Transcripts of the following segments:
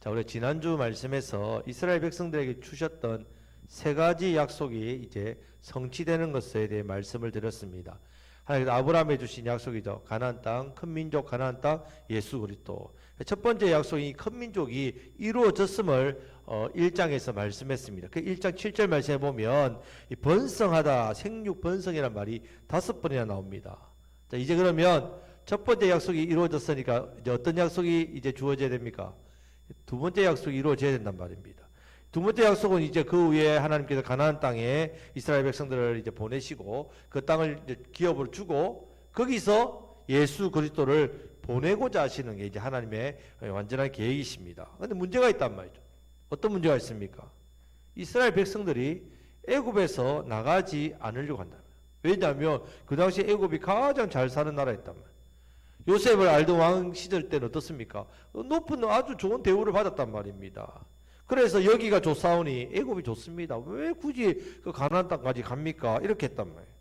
자, 우리 지난주 말씀에서 이스라엘 백성들에게 주셨던 세 가지 약속이 이제 성취되는 것에 대해 말씀을 드렸습니다. 하나님께서 아브라함에 주신 약속이죠. 가나안 땅, 큰 민족 가나안 땅, 예수 그리스도. 첫 번째 약속이 큰 민족이 이루어졌음을 1장에서 말씀했습니다. 그 1장 7절 말씀해 보면 이 번성하다, 생육 번성이라는 말이 5번이나 나옵니다. 자, 이제 그러면 첫 번째 약속이 이루어졌으니까 이제 어떤 약속이 이제 주어져야 됩니까? 두 번째 약속이 이루어져야 된단 말입니다. 두 번째 약속은 이제 그 후에 하나님께서 가나안 땅에 이스라엘 백성들을 이제 보내시고 그 땅을 이제 기업으로 주고 거기서 예수 그리스도를 보내고자 하시는 게 이제 하나님의 완전한 계획이십니다. 그런데 문제가 있단 말이죠. 어떤 문제가 있습니까? 이스라엘 백성들이 애굽에서 나가지 않으려고 한다. 왜냐하면 그 당시 애굽이 가장 잘 사는 나라였단 말이에요. 요셉을 알던 왕 시절 때는 어떻습니까? 높은 아주 좋은 대우를 받았단 말입니다. 그래서 여기가 좋사오니 애굽이 좋습니다. 왜 굳이 그 가나안 땅까지 갑니까? 이렇게 했단 말이에요.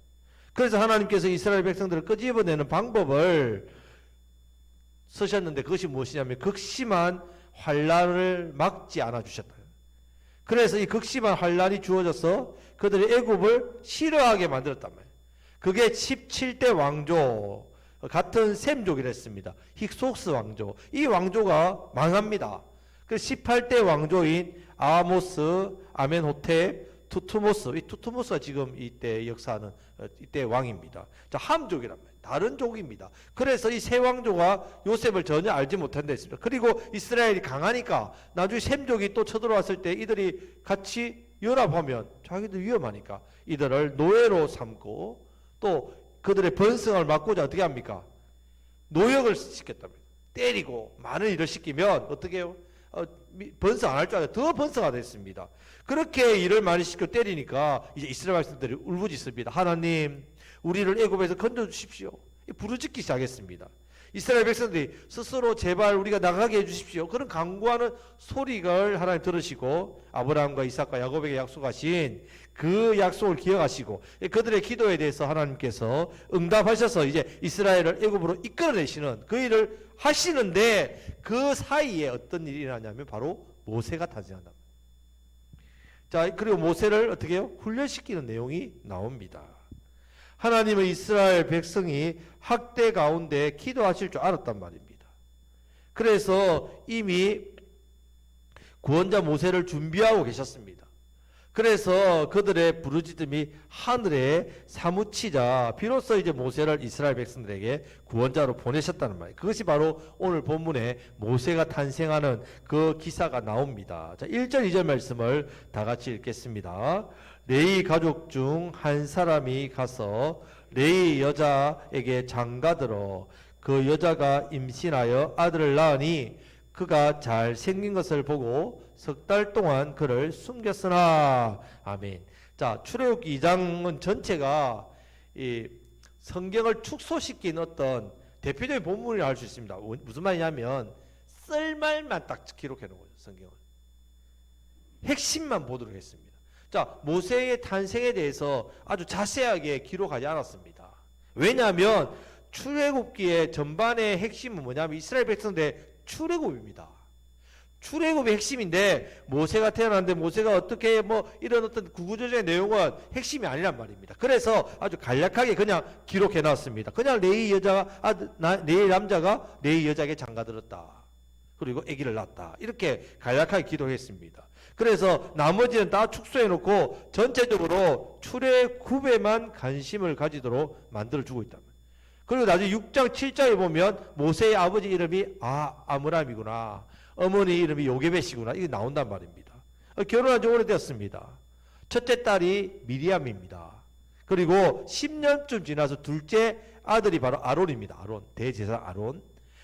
그래서 하나님께서 이스라엘 백성들을 끄집어내는 방법을 쓰셨는데 그것이 무엇이냐면 극심한 환란을 막지 않아 주셨다. 그래서 이 극심한 환란이 주어져서 그들이 애굽을 싫어하게 만들었단 말이에요. 그게 17대 왕조 같은 셈족이라 했습니다. 힉소스 왕조. 이 왕조가 망합니다. 그 18대 왕조인 아모스, 아멘호텝, 투투모스. 이 투투모스가 지금 이때 역사하는 이때 왕입니다. 자, 함족이란 말이에요. 다른 족입니다. 그래서 이 세 왕조가 요셉을 전혀 알지 못한다 했습니다. 그리고 이스라엘이 강하니까 나중에 셈족이 또 쳐들어왔을 때 이들이 같이 연합하면 자기들 위험하니까 이들을 노예로 삼고 또 그들의 번성을 막고자 어떻게 합니까? 노역을 시켰답니다. 때리고 많은 일을 시키면 어떻게 해요? 번성 안 할 줄 알아요. 더 번성하게 됐습니다. 그렇게 일을 많이 시켜 때리니까 이제 이스라엘 백성들이 울부짖습니다. 하나님, 우리를 애굽에서 건져주십시오. 부르짖기 시작했습니다. 이스라엘 백성들이 스스로 제발 우리가 나가게 해주십시오. 그런 간구하는 소리를 하나님 들으시고 아브라함과 이삭과 야곱에게 약속하신 그 약속을 기억하시고 그들의 기도에 대해서 하나님께서 응답하셔서 이제 이스라엘을 애굽으로 이끌어내시는 그 일을 하시는데 그 사이에 어떤 일이 일어나냐면 바로 모세가 탄생한다. 자, 그리고 모세를 어떻게 해요? 훈련시키는 내용이 나옵니다. 하나님은 이스라엘 백성이 학대 가운데 기도하실 줄 알았단 말입니다. 그래서 이미 구원자 모세를 준비하고 계셨습니다. 그래서 그들의 부르짖음이 하늘에 사무치자 비로소 이제 모세를 이스라엘 백성들에게 구원자로 보내셨다는 말이에요. 그것이 바로 오늘 본문에 모세가 탄생하는 그 기사가 나옵니다. 자, 1절 2절 말씀을 다 같이 읽겠습니다. 레위 가족 중 한 사람이 가서 레위 여자에게 장가들어 그 여자가 임신하여 아들을 낳으니 그가 잘 생긴 것을 보고 석 달 동안 그를 숨겼으나. 아멘. 자, 출애굽기 2장은 전체가 이 성경을 축소시킨 어떤 대표적인 본문이라 할 수 있습니다. 무슨 말이냐면 쓸말만 딱 기록해 놓은 거죠. 성경을 핵심만 보도록 했습니다. 자, 모세의 탄생에 대해서 아주 자세하게 기록하지 않았습니다. 왜냐하면 출애굽기의 전반의 핵심은 뭐냐면 이스라엘 백성들의 출애굽입니다. 출애굽의 핵심인데 모세가 태어났는데 모세가 어떻게 이런 어떤 구구절절의 내용은 핵심이 아니란 말입니다. 그래서 아주 간략하게 그냥 기록해 놨습니다. 그냥 레위 남자가 레위 여자에게 장가들었다. 그리고 아기를 낳았다. 이렇게 간략하게 기도했습니다. 그래서 나머지는 다 축소해 놓고 전체적으로 출애굽에만 관심을 가지도록 만들어주고 있다. 그리고 나중에 6장 7장에 보면 모세의 아버지 이름이 아므람이구나. 어머니 이름이 요게벳이구나. 이게 나온단 말입니다. 결혼한 지 오래되었습니다. 첫째 딸이 미리암입니다. 그리고 10년쯤 지나서 둘째 아들이 바로 아론입니다. 아론, 대제사장 아론.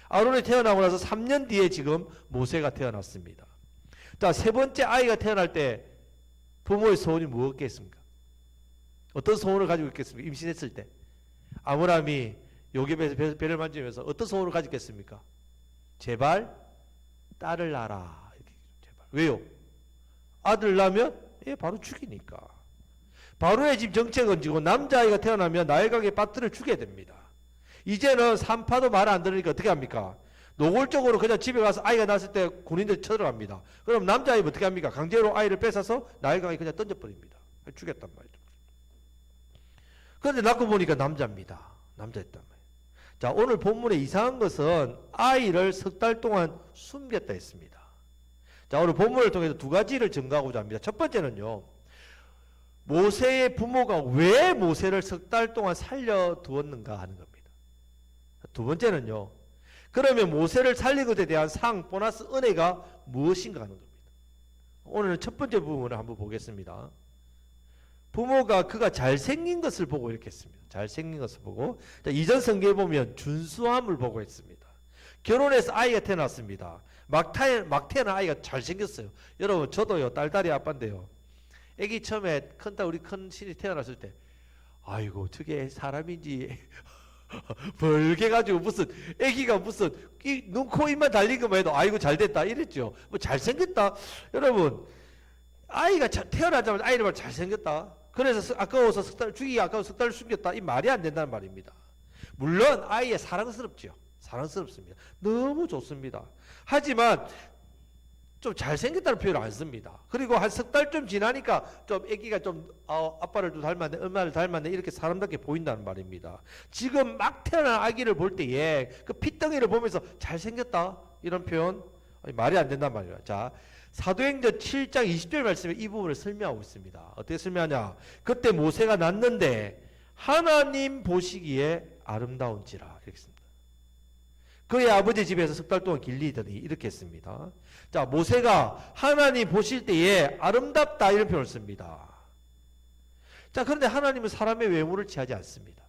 아론이 태어나고 나서 3년 뒤에 지금 모세가 태어났습니다. 자, 세 번째 아이가 태어날 때 부모의 소원이 무엇겠습니까? 어떤 소원을 가지고 있겠습니까? 임신했을 때 아므람이 요게벳의 배를 만지면서 어떤 소원을 가졌겠습니까? 제발 딸을 낳아라. 제발. 왜요? 아들 낳으면 바로 죽이니까. 바로의 집 정책은 지금 남자아이가 태어나면 나일강에 빠뜨려 죽여야 됩니다. 이제는 산파도 말 안 들으니까 어떻게 합니까? 노골적으로 그냥 집에 가서 아이가 낳았을 때 군인들 쳐들어갑니다. 그럼 남자아이는 어떻게 합니까? 강제로 아이를 뺏어서 나일강에 그냥 던져버립니다. 죽였단 말이죠. 그런데 낳고 보니까 남자입니다. 남자였단 말이에요. 자, 오늘 본문의 이상한 것은 아이를 석 달 동안 숨겼다 했습니다. 자, 오늘 본문을 통해서 두 가지를 증거하고자 합니다. 첫 번째는요, 모세의 부모가 왜 모세를 석 달 동안 살려두었는가 하는 겁니다. 두 번째는요, 그러면 모세를 살린 것에 대한 상, 보너스, 은혜가 무엇인가 하는 겁니다. 오늘은 첫 번째 부분을 한번 보겠습니다. 부모가 그가 잘생긴 것을 보고 이렇게 했습니다. 잘생긴 것을 보고. 자, 이전 성경에 보면 준수함을 보고 했습니다. 결혼해서 아이가 태어났습니다. 막 태어난 아이가 잘생겼어요. 여러분, 저도요, 딸딸이 아빠인데요. 애기 처음에 우리 큰 신이 태어났을 때, 아이고, 저게 사람인지 벌개가지고 무슨 애기가 무슨 눈, 코, 입만 달린 것만 해도 아이고 잘됐다 이랬죠. 뭐 잘생겼다. 여러분, 아이가 태어나자마자 아이를 말 잘생겼다. 그래서 아까워서 죽이기 아까워서 석 달 숨겼다. 이 말이 안 된다는 말입니다. 물론 아이의 사랑스럽죠. 사랑스럽습니다. 너무 좋습니다. 하지만 좀 잘생겼다는 표현을 안 씁니다. 그리고 한 석 달쯤 지나니까 좀 애기가 좀 아빠를 좀 닮았네, 엄마를 닮았네 이렇게 사람답게 보인다는 말입니다. 지금 막 태어난 아기를 볼 때에 그 핏덩이를 보면서 잘생겼다 이런 표현 말이 안 된단 말이에요. 자, 사도행전 7장 20절 말씀에 이 부분을 설명하고 있습니다. 어떻게 설명하냐? 그때 모세가 낳는데 하나님 보시기에 아름다운지라 이렇게 씁니다. 그의 아버지 집에서 석 달 동안 길리더니 이렇게 했습니다. 자, 모세가 하나님 보실 때에 아름답다 이런 표현을 씁니다. 자, 그런데 하나님은 사람의 외모를 취하지 않습니다.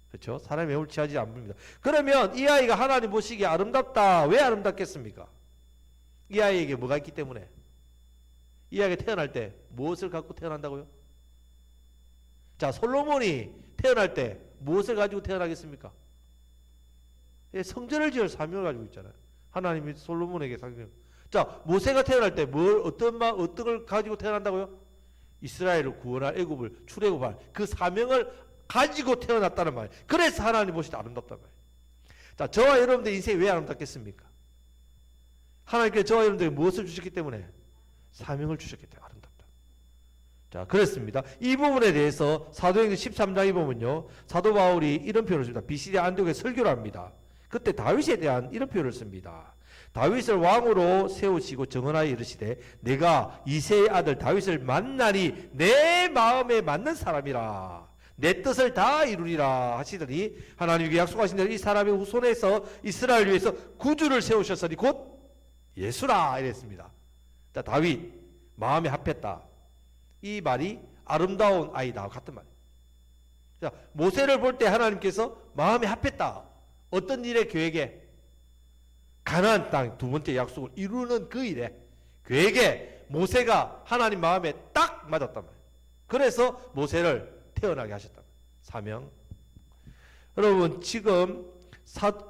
그렇죠? 사람의 외모를 취하지 않습니다. 그러면 이 아이가 하나님 보시기에 아름답다. 왜 아름답겠습니까? 이 아이에게 뭐가 있기 때문에? 이 아이가 태어날 때 무엇을 갖고 태어난다고요? 자, 솔로몬이 태어날 때 무엇을 가지고 태어나겠습니까? 성전을 지을 사명을 가지고 있잖아요. 하나님이 솔로몬에게 사명. 자, 모세가 태어날 때 어떤 걸 가지고 태어난다고요? 이스라엘을 구원할 애굽을 출애굽할 그 사명을 가지고 태어났다는 말이에요. 그래서 하나님 보실 때 아름답단 말이에요. 자, 저와 여러분들 인생이 왜 아름답겠습니까? 하나님께서 저와 여러분들에게 무엇을 주셨기 때문에? 사명을 주셨기 때문에 아름답다. 자, 그렇습니다. 이 부분에 대해서 사도행전 13장에 보면요, 사도 바울이 이런 표현을 씁니다. 비시디아 안디옥에 설교를 합니다. 그때 다윗에 대한 이런 표현을 씁니다. 다윗을 왕으로 세우시고 정언하여 이르시되 내가 이새의 아들 다윗을 만나니 내 마음에 맞는 사람이라 내 뜻을 다 이루리라 하시더니 하나님께 약속하신 대로 이 사람의 후손에서 이스라엘 위해서 구주를 세우셨으니 곧 예수라 이랬습니다. 자, 다윗 마음에 합했다. 이 말이 아름다운 아이다 같은 말. 자, 모세를 볼 때 하나님께서 마음에 합했다. 어떤 일의 계획에? 가나안 땅 두 번째 약속을 이루는 그 일에 계획에 모세가 하나님 마음에 딱 맞았단 말이에요. 그래서 모세를 태어나게 하셨단 말이에요. 사명. 여러분, 지금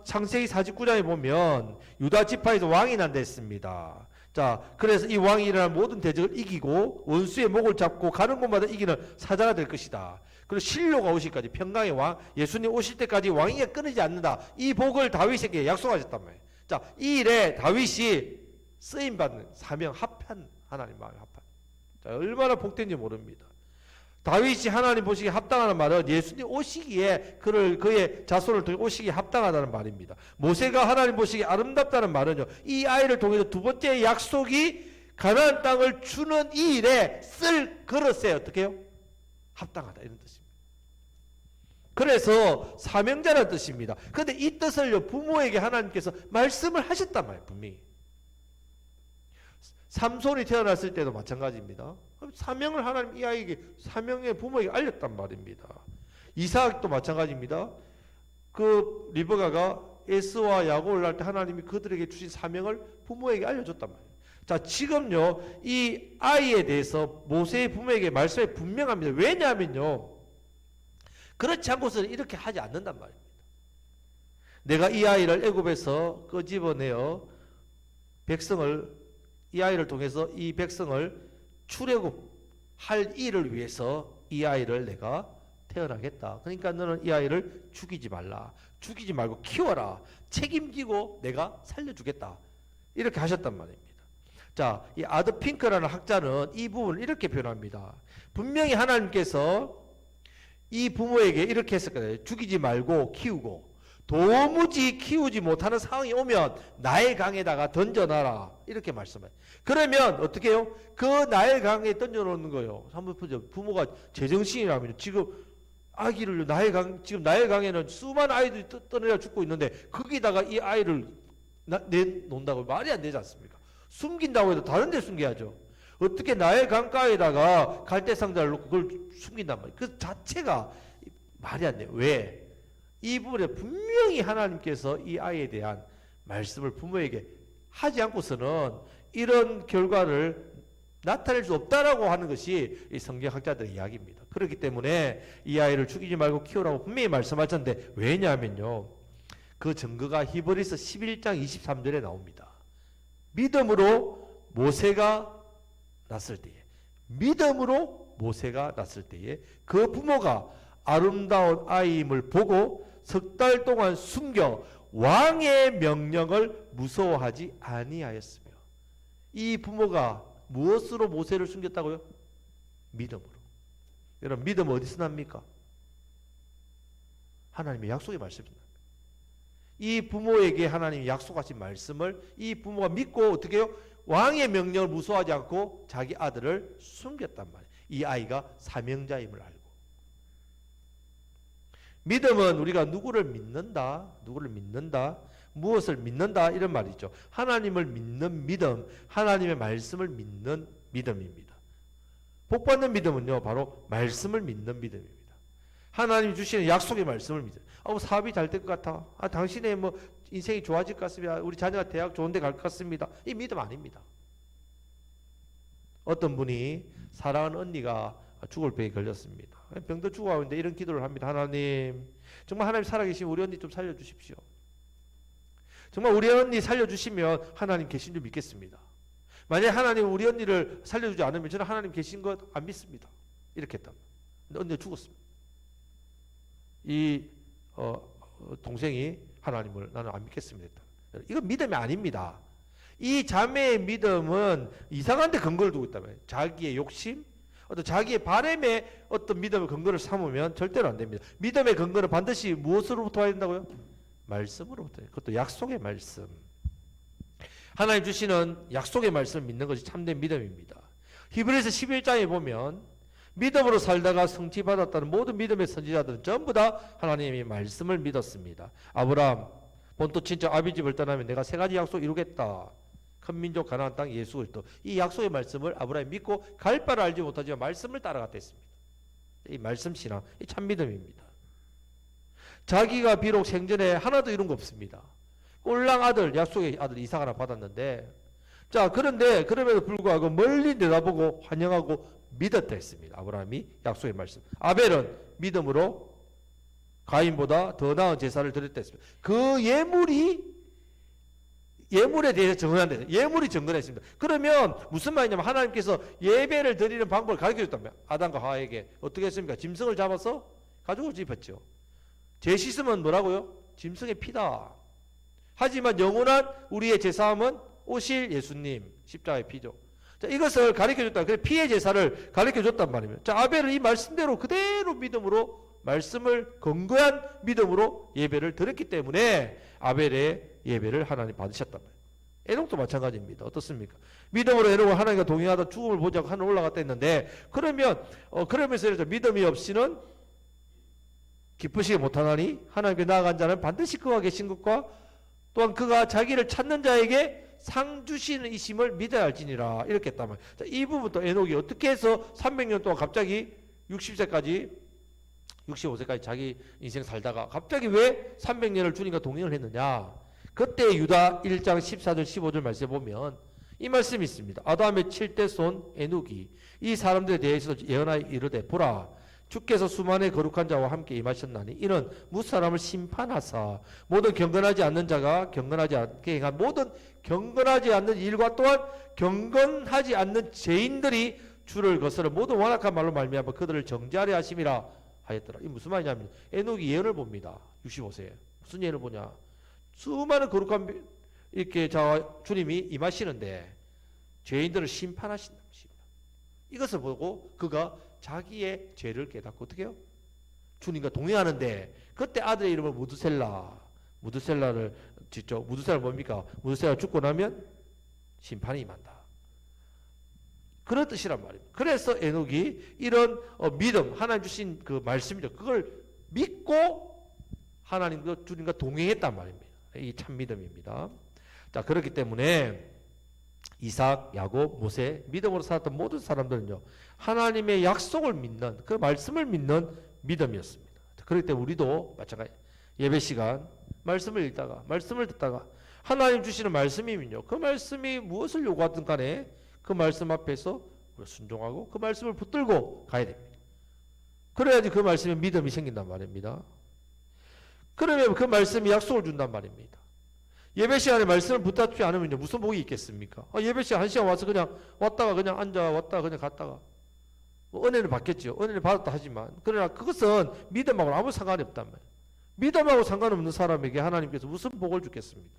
창세기 49장에 보면 유다 지파에서 왕이 난다 했습니다. 자, 그래서 이 왕이 일어난 모든 대적을 이기고 원수의 목을 잡고 가는 곳마다 이기는 사자가 될 것이다. 그리고 실로가 오실까지 평강의 왕 예수님 오실 때까지 왕위가 끊이지 않는다. 이 복을 다윗에게 약속하셨단 말이에요. 자, 이 일에 다윗이 쓰임받는 사명 합한 하나님 마음에 합한. 자, 얼마나 복된지 모릅니다. 다윗이 하나님 보시기에 합당하는 말은 예수님 오시기에 그의 자손을 통해 오시기에 합당하다는 말입니다. 모세가 하나님 보시기에 아름답다는 말은요, 이 아이를 통해서 두 번째 약속이 가나안 땅을 주는 이 일에 쓸 그릇에 어떻게 해요? 합당하다 이런 뜻입니다. 그래서 사명자라는 뜻입니다. 그런데 이 뜻을요, 부모에게 하나님께서 말씀을 하셨단 말이에요. 분명히 삼손이 태어났을 때도 마찬가지입니다. 사명을 하나님 이 아이에게 사명의 부모에게 알렸단 말입니다. 이삭도 마찬가지입니다. 그 리브가가 에스와 야곱을 낳을 때 하나님이 그들에게 주신 사명을 부모에게 알려줬단 말이에요. 자, 지금요, 이 아이에 대해서 모세의 부모에게 말씀이 분명합니다. 왜냐하면요, 그렇지 않고서는 이렇게 하지 않는단 말입니다. 내가 이 아이를 애굽에서 끄집어내어 이 아이를 통해서 이 백성을 출애굽할 일을 위해서 이 아이를 내가 태어나겠다. 그러니까 너는 이 아이를 죽이지 말라. 죽이지 말고 키워라. 책임지고 내가 살려주겠다. 이렇게 하셨단 말입니다. 자, 이 아드 핑크라는 학자는 이 부분을 이렇게 표현합니다. 분명히 하나님께서 이 부모에게 이렇게 했었거든요. 죽이지 말고 키우고 도무지 키우지 못하는 상황이 오면 나의 강에다가 던져놔라. 이렇게 말씀해요. 그러면 어떻게 해요? 그 나의 강에 던져놓는 거예요. 한번 보죠. 부모가 제정신이라면 지금 아기를 지금 나의 강에는 수많은 아이들이 떠내려 죽고 있는데 거기다가 이 아이를 내놓는다고 말이 안 되지 않습니까? 숨긴다고 해도 다른 데 숨겨야죠. 어떻게 나의 강가에다가 갈대상자를 놓고 그걸 숨긴단 말이에요. 그 자체가 말이 안 돼요. 왜? 이 부분에 분명히 하나님께서 이 아이에 대한 말씀을 부모에게 하지 않고서는 이런 결과를 나타낼 수 없다라고 하는 것이 이 성경학자들의 이야기입니다. 그렇기 때문에 이 아이를 죽이지 말고 키우라고 분명히 말씀하셨는데 왜냐하면요. 그 증거가 히브리서 11장 23절에 나옵니다. 믿음으로 모세가 났을 때에 그 부모가 아름다운 아이임을 보고 석 달 동안 숨겨 왕의 명령을 무서워하지 아니하였으며. 이 부모가 무엇으로 모세를 숨겼다고요? 믿음으로. 여러분 믿음은 어디서 납니까? 하나님의 약속의 말씀입니다. 이 부모에게 하나님이 약속하신 말씀을 이 부모가 믿고 어떻게 해요? 왕의 명령을 무서워하지 않고 자기 아들을 숨겼단 말이에요. 이 아이가 사명자임을 알고. 믿음은 우리가 누구를 믿는다, 무엇을 믿는다 이런 말이죠. 하나님을 믿는 믿음, 하나님의 말씀을 믿는 믿음입니다. 복받는 믿음은요 바로 말씀을 믿는 믿음입니다. 하나님이 주시는 약속의 말씀을 믿어요. 사업이 잘 될 것 같아. 당신의 인생이 좋아질 것 같습니다. 우리 자녀가 대학 좋은 데 갈 것 같습니다. 이 믿음 아닙니다. 어떤 분이 사랑하는 언니가 죽을 병에 걸렸습니다. 병도 죽어가는데 이런 기도를 합니다. 하나님, 정말 하나님 살아계시면 우리 언니 좀 살려주십시오. 정말 우리 언니 살려주시면 하나님 계신 줄 믿겠습니다. 만약에 하나님 우리 언니를 살려주지 않으면 저는 하나님 계신 것 안 믿습니다. 이렇게 했다. 근데 언니가 죽었습니다. 이 동생이 하나님을 나는 안 믿겠습니다. 이건 믿음이 아닙니다. 이 자매의 믿음은 이상한 데 근거를 두고 있다면 자기의 욕심, 어떤 자기의 바람에 어떤 믿음의 근거를 삼으면 절대로 안 됩니다. 믿음의 근거는 반드시 무엇으로부터 와야 된다고요? 말씀으로부터. 그것도 약속의 말씀. 하나님 주시는 약속의 말씀을 믿는 것이 참된 믿음입니다. 히브리서 11장에 보면 믿음으로 살다가 성취받았다는 모든 믿음의 선지자들은 전부 다 하나님의 말씀을 믿었습니다. 아브라함 본토 친척 아비집을 떠나면 내가 세 가지 약속 이루겠다. 큰 민족 가나안 땅 예수 그리스도. 이 약속의 말씀을 아브라함이 믿고 갈 바를 알지 못하지만 말씀을 따라갔다 했습니다. 이 말씀 신앙, 이 참 믿음입니다. 자기가 비록 생전에 하나도 이룬 거 없습니다. 꼴랑 아들, 약속의 아들 이삭 하나 받았는데, 자 그런데 그럼에도 불구하고 멀리 내다보고 환영하고 믿었다 했습니다. 아브라함이 약속의 말씀. 아벨은 믿음으로 가인보다 더 나은 제사를 드렸다 했습니다. 그 예물에 대해서 정언한다. 예물이 정언했습니다. 그러면 무슨 말이냐면 하나님께서 예배를 드리는 방법을 가르쳐줬다며. 아담과 하와에게 어떻게 했습니까? 짐승을 잡아서 가죽을 입혔죠. 제 씻음은 뭐라고요? 짐승의 피다. 하지만 영원한 우리의 제사함은 오실 예수님 십자가의 피죠. 자, 이것을 가르쳐줬다. 그래서 피의 제사를 가르쳐줬단 말입니다. 자, 아벨은 이 말씀대로 그대로 믿음으로 말씀을 근거한 믿음으로 예배를 드렸기 때문에 아벨의 예배를 하나님 받으셨단 말이에요. 에녹도 마찬가지입니다. 어떻습니까? 믿음으로 에녹은 하나님과 동행하다 죽음을 보자고 하늘 올라갔다 했는데 그러면서 이렇게 믿음이 없이는 기쁘시게 못하나니 하나님께 나아간 자는 반드시 그와 계신 것과 또한 그가 자기를 찾는 자에게 상 주시는 이심을 믿어야 할지니라 이렇게 했단 말이에요. 자, 이 부분도 에녹이 어떻게 해서 300년 동안 갑자기 65세까지 자기 인생 살다가 갑자기 왜 300년을 주님과 동행을 했느냐. 그때 유다 1장 14절 15절 말씀에 보면 이 말씀이 있습니다. 아담의 7대 손 에녹이 이 사람들에 대해서 예언하여 이르되 보라 주께서 수만의 거룩한 자와 함께 임하셨나니 이는 무사람을 심판하사 모든 경건하지 않는 자가 경건하지 않게 행한 모든 경건하지 않는 일과 또한 경건하지 않는 죄인들이 주를 거스러 모든 완악한 말로 말미암아 그들을 정죄하려 하심이라 하였더라. 이 무슨 말이냐면 에녹이 예언을 봅니다. 65세. 무슨 예언을 보냐? 수많은 거룩한 이렇게 주님이 임하시는데 죄인들을 심판하신다. 이것을 보고 그가 자기의 죄를 깨닫고 어떻게 해요? 주님과 동행하는데 그때 아들의 이름을 무드셀라를 짓죠. 무드셀라 뭡니까? 무드셀라 죽고 나면 심판이 임한다. 그런 뜻이란 말입니다. 그래서 에녹이 이런 믿음, 하나님 주신 그 말씀이죠. 그걸 믿고 하나님과 주님과 동행했단 말입니다. 이 참 믿음입니다. 자, 그렇기 때문에 이삭, 야곱, 모세, 믿음으로 살았던 모든 사람들은요, 하나님의 약속을 믿는, 그 말씀을 믿는 믿음이었습니다. 그렇기 때문에 우리도 마찬가지 예배 시간 말씀을 읽다가, 말씀을 듣다가 하나님 주시는 말씀이면요, 그 말씀이 무엇을 요구하든 간에 그 말씀 앞에서 순종하고 그 말씀을 붙들고 가야 됩니다. 그래야지 그 말씀에 믿음이 생긴단 말입니다. 그러면 그 말씀이 약속을 준단 말입니다. 예배 시간에 말씀을 붙잡지 않으면 무슨 복이 있겠습니까? 예배 시간 1시간 와서 그냥 왔다가 그냥 앉아 왔다가 그냥 갔다가 은혜를 받겠죠. 은혜를 받았다 하지만 그러나 그것은 믿음하고 아무 상관이 없단 말이에요. 믿음하고 상관없는 사람에게 하나님께서 무슨 복을 주겠습니까?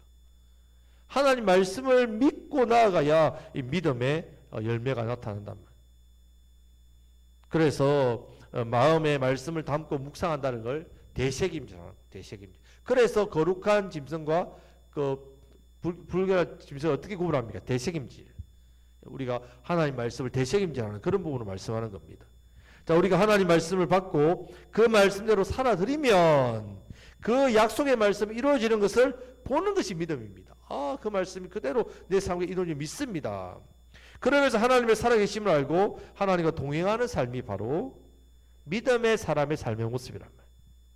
하나님 말씀을 믿고 나아가야 이 믿음의 열매가 나타난단 말이에요. 그래서 마음에 말씀을 담고 묵상한다는 걸 대책임자라는 거예요. 대책임자. 그래서 거룩한 짐승과 그 불결한 짐승을 어떻게 구분합니까? 대책임질. 우리가 하나님 말씀을 대책임질하는 그런 부분을 말씀하는 겁니다. 자, 우리가 하나님 말씀을 받고 그 말씀대로 살아들이면 그 약속의 말씀이 이루어지는 것을 보는 것이 믿음입니다. 그 말씀이 그대로 내 삶에 이루어지 믿습니다. 그러면서 하나님의 살아계심을 알고 하나님과 동행하는 삶이 바로 믿음의 사람의 삶의 모습이란 말이에요.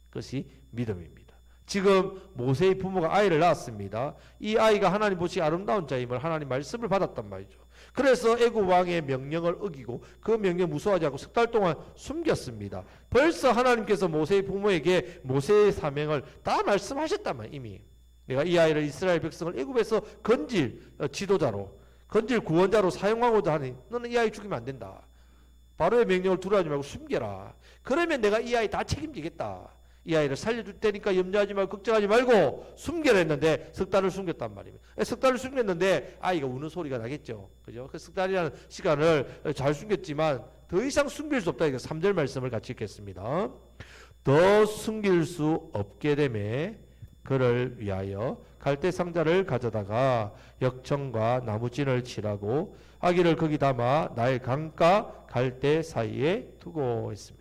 그것이 믿음입니다. 지금 모세의 부모가 아이를 낳았습니다. 이 아이가 하나님 보시기 아름다운 자임을 하나님 말씀을 받았단 말이죠. 그래서 애굽 왕의 명령을 어기고 그 명령 무서워하지 않고 석 달 동안 숨겼습니다. 벌써 하나님께서 모세의 부모에게 모세의 사명을 다 말씀하셨단 말이에요. 이미 내가 이 아이를 이스라엘 백성을 애굽에서 건질 지도자로, 건질 구원자로 사용하고자 하니 너는 이 아이 죽이면 안 된다. 바로의 명령을 두려워하지 말고 숨겨라. 그러면 내가 이 아이 다 책임지겠다. 이 아이를 살려줄 테니까 염려하지 말고 걱정하지 말고 숨겨라 했는데 석 달을 숨겼단 말입니다. 석 달을 숨겼는데 아이가 우는 소리가 나겠죠. 그죠? 그 석 달이라는 시간을 잘 숨겼지만 더 이상 숨길 수 없다. 3절 말씀을 같이 읽겠습니다. 더 숨길 수 없게 되매 그를 위하여 갈대 상자를 가져다가 역청과 나무진을 칠하고 아기를 거기 담아 나일 강가 갈대 사이에 두고 있습니다.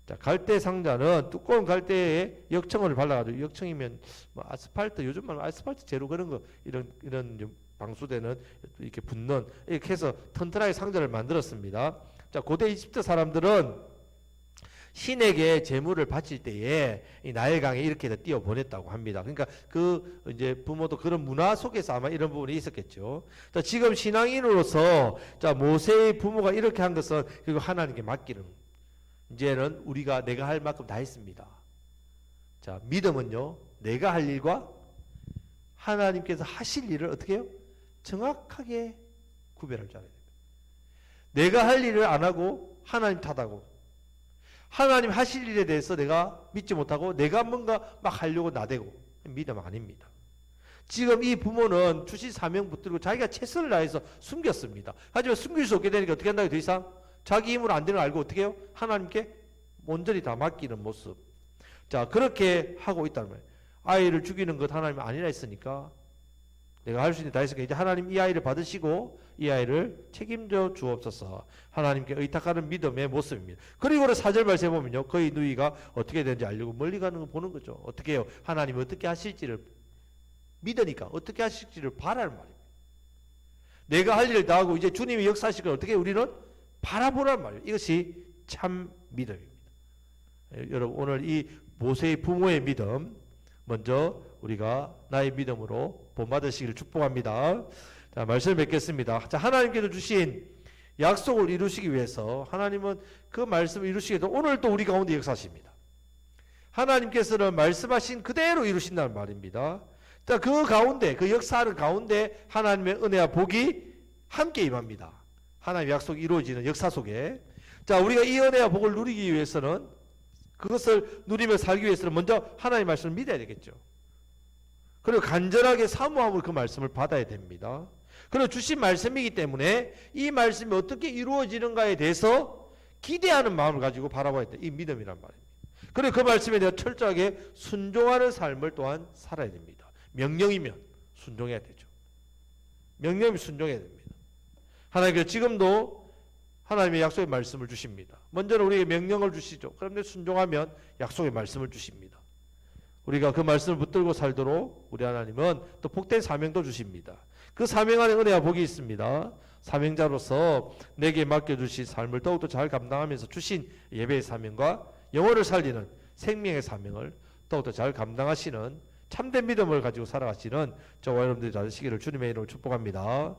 자, 갈대 상자는 두꺼운 갈대에 역청을 발라가지고, 역청이면 뭐 아스팔트, 요즘 말로 아스팔트 재료 그런 거, 이런 방수되는 이렇게 붓는, 이렇게 해서 튼튼하게 상자를 만들었습니다. 자, 고대 이집트 사람들은 신에게 제물을 바칠 때에 이 나일강에 이렇게 띄어 보냈다고 합니다. 그러니까 그 이제 부모도 그런 문화 속에서 아마 이런 부분이 있었겠죠. 자, 지금 신앙인으로서 자, 모세의 부모가 이렇게 한 것은 그리고 하나님께 맡기는, 이제는 우리가 내가 할 만큼 다 했습니다. 자, 믿음은요, 내가 할 일과 하나님께서 하실 일을 어떻게 해요? 정확하게 구별할 줄 알아야 됩니다. 내가 할 일을 안 하고 하나님 탓하고, 하나님 하실 일에 대해서 내가 믿지 못하고 내가 뭔가 막 하려고 나대고, 믿음 아닙니다. 지금 이 부모는 주신 사명 붙들고 자기가 최선을 다해서 숨겼습니다. 하지만 숨길 수 없게 되니까 어떻게 한다고요? 더 이상 자기 힘으로 안 되는 걸 알고 어떻게 해요? 하나님께 온전히 다 맡기는 모습. 자, 그렇게 하고 있다는 말이에요. 아이를 죽이는 것 하나님 아니라 했으니까 내가 할 수 있는 다 했으니까 이제 하나님 이 아이를 받으시고 이 아이를 책임져 주옵소서. 하나님께 의탁하는 믿음의 모습입니다. 그리고 4절 말씀에 보면요, 그의 누이가 어떻게 되는지 알려고 멀리 가는 거 보는 거죠. 어떻게 해요? 하나님 어떻게 하실지를 믿으니까 어떻게 하실지를 바라는 말입니다. 내가 할 일을 다 하고 이제 주님이 역사하실 걸 어떻게 우리는 바라보란 말이에요. 이것이 참 믿음입니다. 여러분, 오늘 이 모세의 부모의 믿음, 먼저 우리가 나의 믿음으로 본받으시기를 축복합니다. 자, 말씀을 맺겠습니다. 자, 하나님께서 주신 약속을 이루시기 위해서 하나님은 그 말씀을 이루시기 위해서 오늘 또 우리 가운데 역사하십니다. 하나님께서는 말씀하신 그대로 이루신다는 말입니다. 자, 그 가운데, 그 역사하는 가운데 하나님의 은혜와 복이 함께 임합니다. 하나님의 약속이 이루어지는 역사 속에. 자, 우리가 이 은혜와 복을 누리기 위해서는 그것을 누리며 살기 위해서는 먼저 하나님의 말씀을 믿어야 되겠죠. 그리고 간절하게 사모함으로 그 말씀을 받아야 됩니다. 그리고 주신 말씀이기 때문에 이 말씀이 어떻게 이루어지는가에 대해서 기대하는 마음을 가지고 바라봐야 돼. 이 믿음이란 말입니다. 그리고 그 말씀에 대해 철저하게 순종하는 삶을 또한 살아야 됩니다. 명령이면 순종해야 되죠. 명령이면 순종해야 됩니다. 하나님께서 지금도 하나님의 약속의 말씀을 주십니다. 먼저는 우리에게 명령을 주시죠. 그런데 순종하면 약속의 말씀을 주십니다. 우리가 그 말씀을 붙들고 살도록 우리 하나님은 또 복된 사명도 주십니다. 그 사명 안에 은혜와 복이 있습니다. 사명자로서 내게 맡겨주신 삶을 더욱더 잘 감당하면서 주신 예배의 사명과 영혼을 살리는 생명의 사명을 더욱더 잘 감당하시는 참된 믿음을 가지고 살아가시는 저와 여러분들이 되시기를 주님의 이름으로 축복합니다.